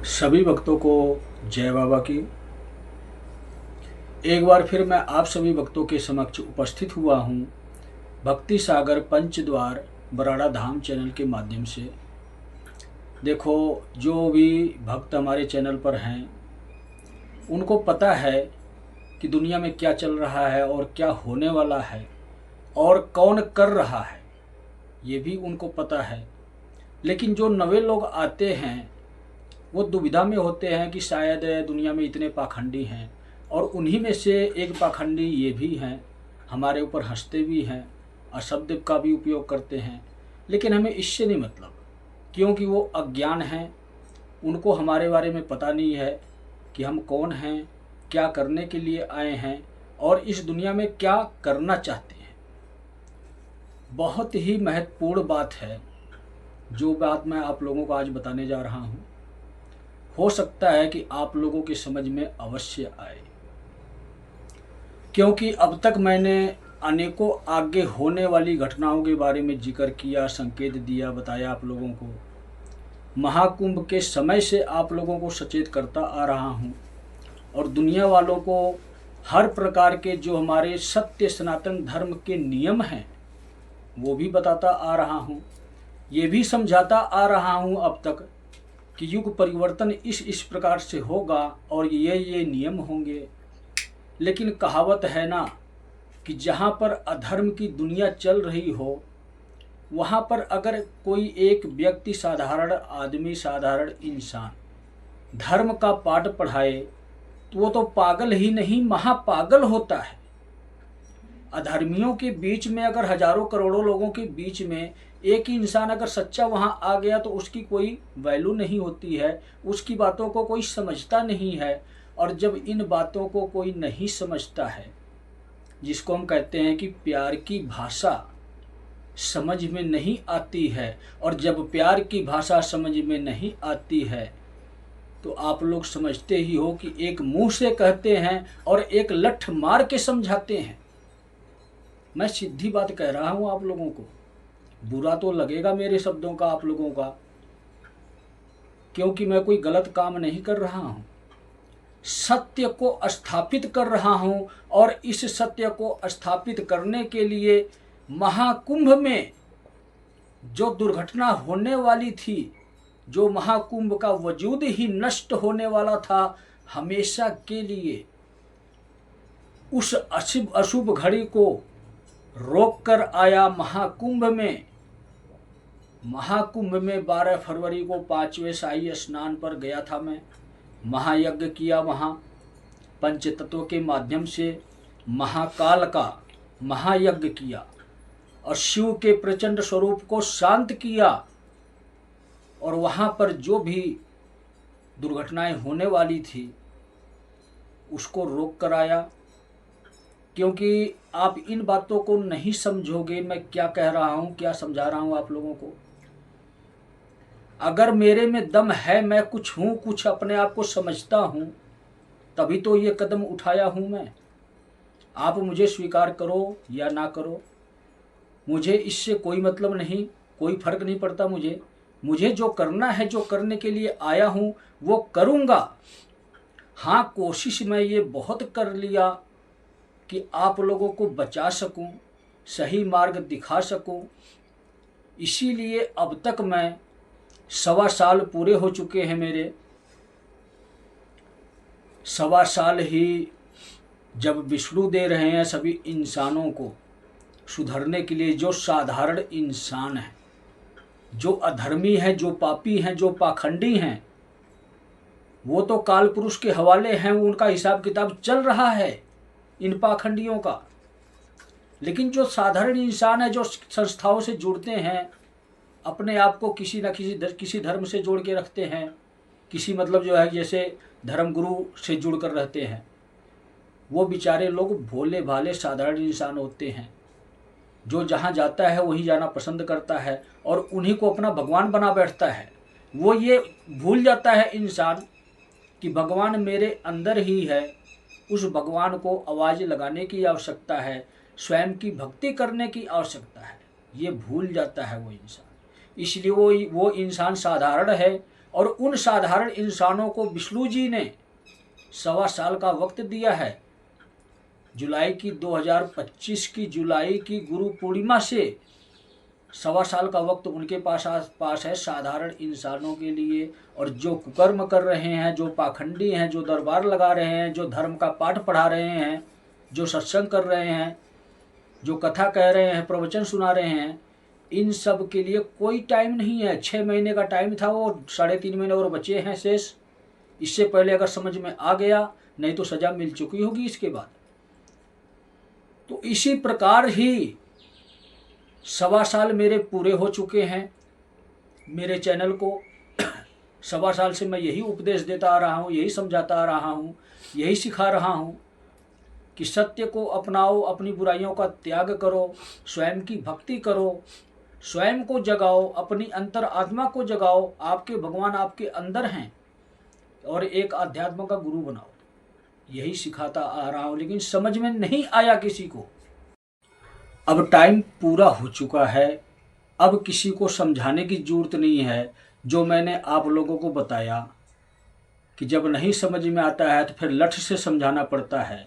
सभी भक्तों को जय बाबा की। एक बार फिर मैं आप सभी भक्तों के समक्ष उपस्थित हुआ हूँ भक्ति सागर पंचद्वार बराड़ा धाम चैनल के माध्यम से। देखो, जो भी भक्त हमारे चैनल पर हैं उनको पता है कि दुनिया में क्या चल रहा है और क्या होने वाला है और कौन कर रहा है, ये भी उनको पता है। लेकिन जो नए लोग आते हैं वो दुविधा में होते हैं कि शायद दुनिया में इतने पाखंडी हैं, और उन्हीं में से एक पाखंडी ये भी हैं, हमारे ऊपर हंसते भी हैं, अशब्द का भी उपयोग करते हैं। लेकिन हमें इससे नहीं मतलब, क्योंकि वो अज्ञान हैं, उनको हमारे बारे में पता नहीं है कि हम कौन हैं, क्या करने के लिए आए हैं और इस दुनिया में क्या करना चाहते हैं। बहुत ही महत्वपूर्ण बात है जो बात मैं आप लोगों को आज बताने जा रहा हूँ। हो सकता है कि आप लोगों की समझ में अवश्य आए, क्योंकि अब तक मैंने अनेकों आगे होने वाली घटनाओं के बारे में जिक्र किया, संकेत दिया, बताया आप लोगों को। महाकुंभ के समय से आप लोगों को सचेत करता आ रहा हूँ और दुनिया वालों को हर प्रकार के जो हमारे सत्य सनातन धर्म के नियम हैं वो भी बताता आ रहा हूँ। ये भी समझाता आ रहा हूँ अब तक कि युग परिवर्तन इस प्रकार से होगा और ये नियम होंगे। लेकिन कहावत है ना कि जहाँ पर अधर्म की दुनिया चल रही हो वहाँ पर अगर कोई एक व्यक्ति, साधारण आदमी, साधारण इंसान धर्म का पाठ पढ़ाए तो वो तो पागल ही नहीं, महापागल होता है। अधर्मियों के बीच में अगर हजारों करोड़ों लोगों के बीच में एक ही इंसान अगर सच्चा वहाँ आ गया तो उसकी कोई वैल्यू नहीं होती है, उसकी बातों को कोई समझता नहीं है। और जब इन बातों को कोई नहीं समझता है, जिसको हम कहते हैं कि प्यार की भाषा समझ में नहीं आती है, और जब प्यार की भाषा समझ में नहीं आती है तो आप लोग समझते ही हो कि एक मुंह से कहते हैं और एक लठ मार के समझाते हैं। मैं सीधी बात कह रहा हूं आप लोगों को, बुरा तो लगेगा मेरे शब्दों का आप लोगों का, क्योंकि मैं कोई गलत काम नहीं कर रहा हूं, सत्य को स्थापित कर रहा हूं। और इस सत्य को स्थापित करने के लिए महाकुंभ में जो दुर्घटना होने वाली थी, जो महाकुंभ का वजूद ही नष्ट होने वाला था हमेशा के लिए, उस अशुभ घड़ी को रोक कर आया महाकुंभ में। महाकुंभ में 12 फरवरी को 5वें शाही स्नान पर गया था मैं, महायज्ञ किया, वहाँ पंचतत्व के माध्यम से महाकाल का महायज्ञ किया और शिव के प्रचंड स्वरूप को शांत किया। और वहाँ पर जो भी दुर्घटनाएं होने वाली थी उसको रोक कर आया। क्योंकि आप इन बातों को नहीं समझोगे मैं क्या कह रहा हूँ, क्या समझा रहा हूँ आप लोगों को। अगर मेरे में दम है, मैं कुछ हूँ, कुछ अपने आप को समझता हूँ, तभी तो ये कदम उठाया हूँ मैं। आप मुझे स्वीकार करो या ना करो, मुझे इससे कोई मतलब नहीं, कोई फर्क नहीं पड़ता। मुझे जो करना है, जो करने के लिए आया हूँ वो करूँगा। हाँ, कोशिश मैं ये बहुत कर लिया कि आप लोगों को बचा सकूं, सही मार्ग दिखा सकूं। इसीलिए अब तक मैं 1.25 साल पूरे हो चुके हैं मेरे। 1.25 साल ही जब विष्णु दे रहे हैं सभी इंसानों को सुधरने के लिए। जो साधारण इंसान है, जो अधर्मी है, जो पापी हैं, जो पाखंडी हैं, वो तो काल पुरुष के हवाले हैं, उनका हिसाब किताब चल रहा है इन पाखंडियों का। लेकिन जो साधारण इंसान है, जो संस्थाओं से जुड़ते हैं, अपने आप को किसी न किसी धर्म से जोड़ के रखते हैं, किसी मतलब जो है जैसे धर्मगुरु से जुड़ कर रहते हैं, वो बेचारे लोग भोले भाले साधारण इंसान होते हैं। जो जहाँ जाता है वहीं जाना पसंद करता है और उन्हीं को अपना भगवान बना बैठता है। वो ये भूल जाता है इंसान कि भगवान मेरे अंदर ही है। उस भगवान को आवाज़ लगाने की आवश्यकता है, स्वयं की भक्ति करने की आवश्यकता है, ये भूल जाता है वो इंसान। इसलिए वो इंसान साधारण है और उन साधारण इंसानों को विष्णु जी ने 1.25 साल का वक्त दिया है। जुलाई की 2025 की जुलाई की गुरु पूर्णिमा से 1.25 साल का वक्त उनके पास है साधारण इंसानों के लिए। और जो कुकर्म कर रहे हैं, जो पाखंडी हैं, जो दरबार लगा रहे हैं, जो धर्म का पाठ पढ़ा रहे हैं, जो सत्संग कर रहे हैं, जो कथा कह रहे हैं, प्रवचन सुना रहे हैं, इन सब के लिए कोई टाइम नहीं है। 6 महीने का टाइम था, वो 3.5 महीने और बचे हैं शेष। इससे पहले अगर समझ में आ गया, नहीं तो सजा मिल चुकी होगी इसके बाद। तो इसी प्रकार ही 1.25 साल मेरे पूरे हो चुके हैं मेरे चैनल को। 1.25 साल से मैं यही उपदेश देता आ रहा हूँ, यही समझाता आ रहा हूँ, यही सिखा रहा हूँ कि सत्य को अपनाओ, अपनी बुराइयों का त्याग करो, स्वयं की भक्ति करो, स्वयं को जगाओ, अपनी अंतर आत्मा को जगाओ। आपके भगवान आपके अंदर हैं और एक आध्यात्म का गुरु बनाओ। यही सिखाता आ रहा हूँ, लेकिन समझ में नहीं आया किसी को। अब टाइम पूरा हो चुका है, अब किसी को समझाने की जरूरत नहीं है। जो मैंने आप लोगों को बताया कि जब नहीं समझ में आता है तो फिर लठ से समझाना पड़ता है।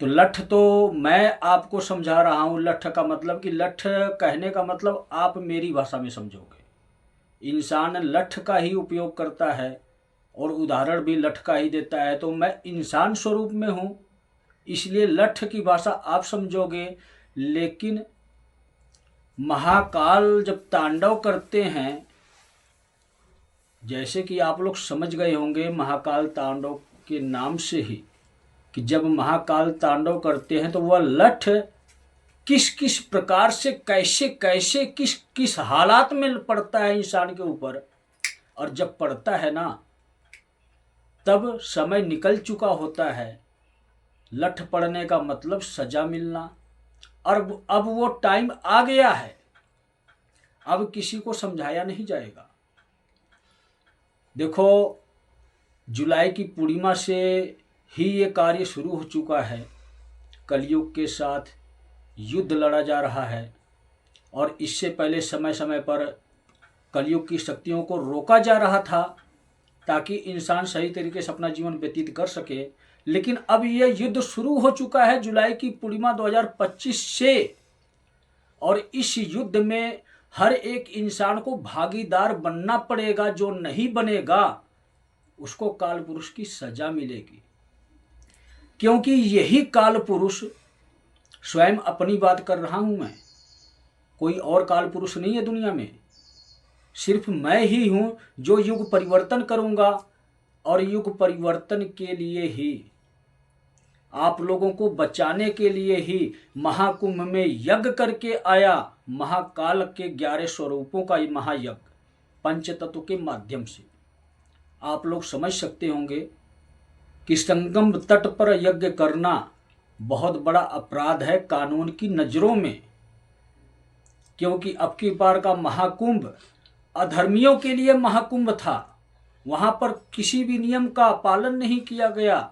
तो लठ तो मैं आपको समझा रहा हूँ। लठ का मतलब कि लठ कहने का मतलब आप मेरी भाषा में समझोगे। इंसान लठ का ही उपयोग करता है और उदाहरण भी लठ का ही देता है। तो मैं इंसान स्वरूप में हूँ, इसलिए लठ की भाषा आप समझोगे। लेकिन महाकाल जब तांडव करते हैं, जैसे कि आप लोग समझ गए होंगे महाकाल तांडव के नाम से ही, कि जब महाकाल तांडव करते हैं तो वह लठ किस किस प्रकार से, कैसे कैसे, किस किस हालात में पड़ता है इंसान के ऊपर। और जब पड़ता है ना, तब समय निकल चुका होता है। लठ पड़ने का मतलब सजा मिलना। और अब वो टाइम आ गया है, अब किसी को समझाया नहीं जाएगा। देखो, जुलाई की पूर्णिमा से ही ये कार्य शुरू हो चुका है। कलयुग के साथ युद्ध लड़ा जा रहा है और इससे पहले समय समय पर कलयुग की शक्तियों को रोका जा रहा था ताकि इंसान सही तरीके से अपना जीवन व्यतीत कर सके। लेकिन अब ये युद्ध शुरू हो चुका है जुलाई की पूर्णिमा 2025 से। और इस युद्ध में हर एक इंसान को भागीदार बनना पड़ेगा। जो नहीं बनेगा उसको काल पुरुष की सजा मिलेगी, क्योंकि यही काल पुरुष, स्वयं अपनी बात कर रहा हूं मैं, कोई और काल पुरुष नहीं है दुनिया में। सिर्फ मैं ही हूं जो युग परिवर्तन करूंगा। और युग परिवर्तन के लिए ही, आप लोगों को बचाने के लिए ही महाकुंभ में यज्ञ करके आया। महाकाल के 11 स्वरूपों का महायज्ञ पंचतत्व के माध्यम से। आप लोग समझ सकते होंगे कि संगम तट पर यज्ञ करना बहुत बड़ा अपराध है कानून की नजरों में, क्योंकि अब की बार का महाकुंभ अधर्मियों के लिए महाकुंभ था। वहां पर किसी भी नियम का पालन नहीं किया गया,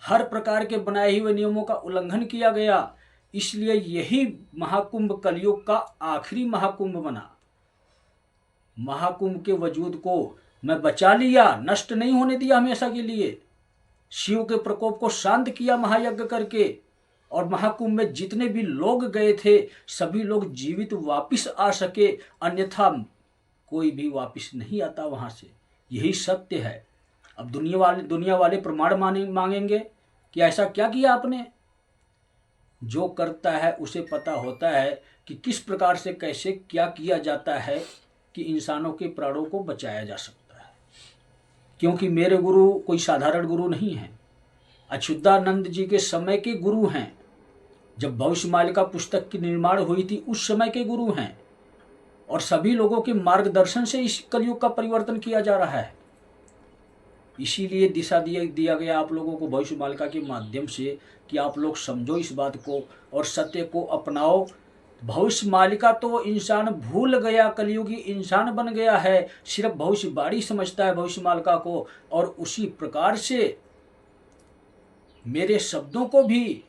हर प्रकार के बनाए हुए नियमों का उल्लंघन किया गया। इसलिए यही महाकुंभ कलयुग का आखिरी महाकुंभ बना। महाकुंभ के वजूद को मैं बचा लिया, नष्ट नहीं होने दिया हमेशा के लिए। शिव के प्रकोप को शांत किया महायज्ञ करके। और महाकुंभ में जितने भी लोग गए थे सभी लोग जीवित वापस आ सके, अन्यथा कोई भी वापस नहीं आता वहां से। यही सत्य है। अब दुनिया वाले प्रमाण मांगेंगे कि ऐसा क्या किया आपने। जो करता है उसे पता होता है कि किस प्रकार से कैसे क्या किया जाता है कि इंसानों के प्राणों को बचाया जा सकता है। क्योंकि मेरे गुरु कोई साधारण गुरु नहीं है, अच्युतानंद जी के समय के गुरु हैं। जब भविष्यमालिका पुस्तक की निर्माण हुई थी उस समय के गुरु हैं। और सभी लोगों के मार्गदर्शन से इस कलयुग का परिवर्तन किया जा रहा है। इसीलिए दिशा दिया गया आप लोगों को भविष्यमालिका के माध्यम से कि आप लोग समझो इस बात को और सत्य को अपनाओ। भविष्यमालिका तो इंसान भूल गया, कलयुगी इंसान बन गया है, सिर्फ भविष्यवाणी समझता है भविष्यमालिका को। और उसी प्रकार से मेरे शब्दों को भी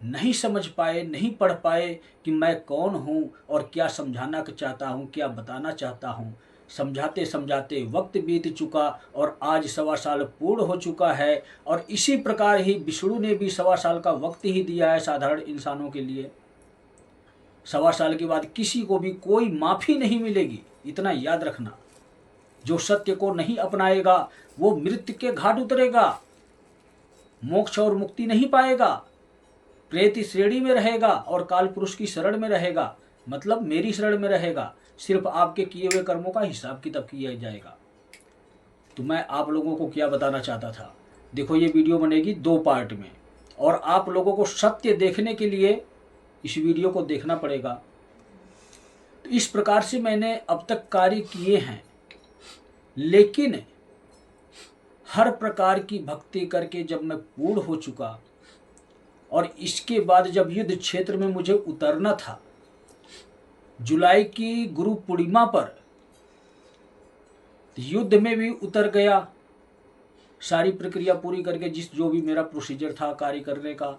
नहीं समझ पाए, नहीं पढ़ पाए कि मैं कौन हूँ और क्या समझाना चाहता हूँ, क्या बताना चाहता हूँ। समझाते समझाते वक्त बीत चुका और आज 1.25 साल पूर्ण हो चुका है। और इसी प्रकार ही विष्णु ने भी 1.25 साल का वक्त ही दिया है साधारण इंसानों के लिए। 1.25 साल के बाद किसी को भी कोई माफ़ी नहीं मिलेगी, इतना याद रखना। जो सत्य को नहीं अपनाएगा वो मृत्यु के घाट उतरेगा, मोक्ष और मुक्ति नहीं पाएगा, प्रेत श्रेणी में रहेगा और काल पुरुष की शरण में रहेगा, मतलब मेरी शरण में रहेगा। सिर्फ आपके किए हुए कर्मों का हिसाब किताब किया जाएगा। तो मैं आप लोगों को क्या बताना चाहता था, देखो ये वीडियो बनेगी 2 पार्ट में और आप लोगों को सत्य देखने के लिए इस वीडियो को देखना पड़ेगा। तो इस प्रकार से मैंने अब तक कार्य किए हैं, लेकिन हर प्रकार की भक्ति करके जब मैं पूर्ण हो चुका और इसके बाद जब युद्ध क्षेत्र में मुझे उतरना था, जुलाई की गुरु पूर्णिमा पर युद्ध में भी उतर गया, सारी प्रक्रिया पूरी करके जो भी मेरा प्रोसीजर था कार्य करने का,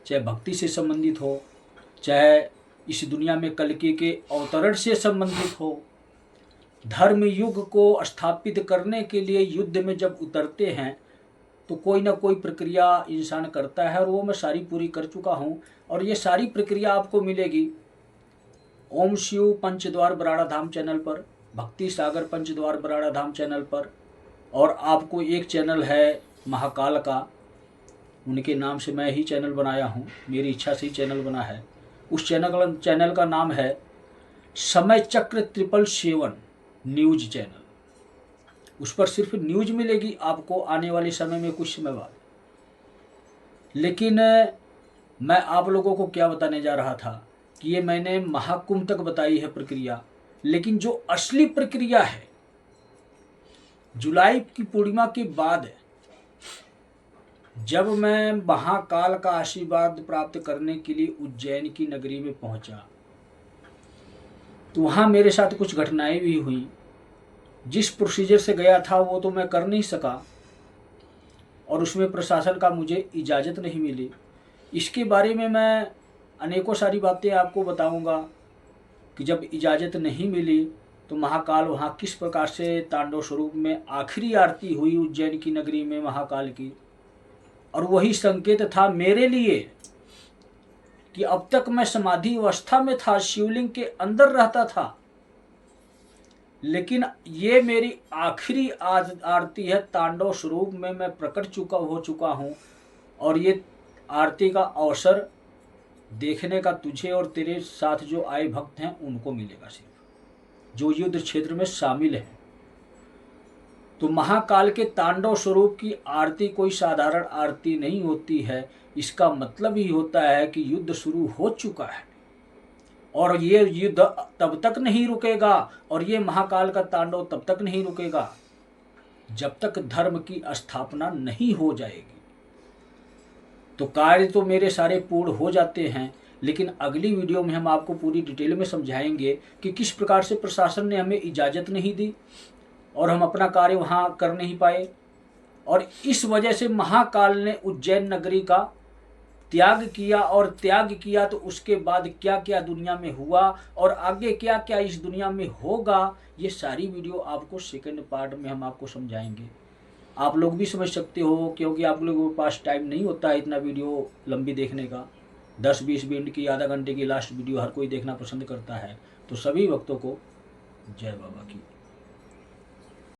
चाहे भक्ति से संबंधित हो, चाहे इस दुनिया में कलकी के अवतरण से संबंधित हो, धर्म युग को स्थापित करने के लिए युद्ध में जब उतरते हैं तो कोई ना कोई प्रक्रिया इंसान करता है और वो मैं सारी पूरी कर चुका हूँ। और ये सारी प्रक्रिया आपको मिलेगी ओम शिव पंचद्वार बराड़ा धाम चैनल पर, भक्ति सागर पंचद्वार बराड़ा धाम चैनल पर, और आपको एक चैनल है महाकाल का, उनके नाम से मैं ही चैनल बनाया हूँ, मेरी इच्छा से ही चैनल बना है। उस चैनल का नाम है समय चक्र 777 न्यूज चैनल। उस पर सिर्फ न्यूज मिलेगी आपको आने वाले समय में कुछ समय बाद। लेकिन मैं आप लोगों को क्या बताने जा रहा था कि ये मैंने महाकुंभ तक बताई है प्रक्रिया, लेकिन जो असली प्रक्रिया है जुलाई की पूर्णिमा के बाद जब मैं महाकाल का आशीर्वाद प्राप्त करने के लिए उज्जैन की नगरी में पहुंचा, तो वहाँ मेरे साथ कुछ घटनाएं भी हुई। जिस प्रोसीजर से गया था वो तो मैं कर नहीं सका और उसमें प्रशासन का मुझे इजाज़त नहीं मिली। इसके बारे में मैं अनेकों सारी बातें आपको बताऊंगा कि जब इजाज़त नहीं मिली तो महाकाल वहाँ किस प्रकार से तांडव स्वरूप में आखिरी आरती हुई उज्जैन की नगरी में महाकाल की, और वही संकेत था मेरे लिए कि अब तक मैं समाधि अवस्था में था, शिवलिंग के अंदर रहता था, लेकिन ये मेरी आखिरी आरती है, तांडव स्वरूप में मैं प्रकट हो चुका हूँ। और ये आरती का अवसर देखने का तुझे और तेरे साथ जो आए भक्त हैं उनको मिलेगा, सिर्फ जो युद्ध क्षेत्र में शामिल हैं। तो महाकाल के तांडव स्वरूप की आरती कोई साधारण आरती नहीं होती है। इसका मतलब ही होता है कि युद्ध शुरू हो चुका है और ये युद्ध तब तक नहीं रुकेगा और ये महाकाल का तांडव तब तक नहीं रुकेगा जब तक धर्म की स्थापना नहीं हो जाएगी। तो कार्य तो मेरे सारे पूर्ण हो जाते हैं, लेकिन अगली वीडियो में हम आपको पूरी डिटेल में समझाएंगे कि किस प्रकार से प्रशासन ने हमें इजाज़त नहीं दी और हम अपना कार्य वहाँ कर नहीं पाए, और इस वजह से महाकाल ने उज्जैन नगरी का त्याग किया, और त्याग किया तो उसके बाद क्या क्या दुनिया में हुआ और आगे क्या क्या इस दुनिया में होगा, ये सारी वीडियो आपको सेकंड पार्ट में हम आपको समझाएंगे। आप लोग भी समझ सकते हो, क्योंकि आप लोगों के पास टाइम नहीं होता है इतना वीडियो लंबी देखने का। 10-20 मिनट की, आधा घंटे की लास्ट वीडियो हर कोई देखना पसंद करता है। तो सभी भक्तों को जय बाबा की।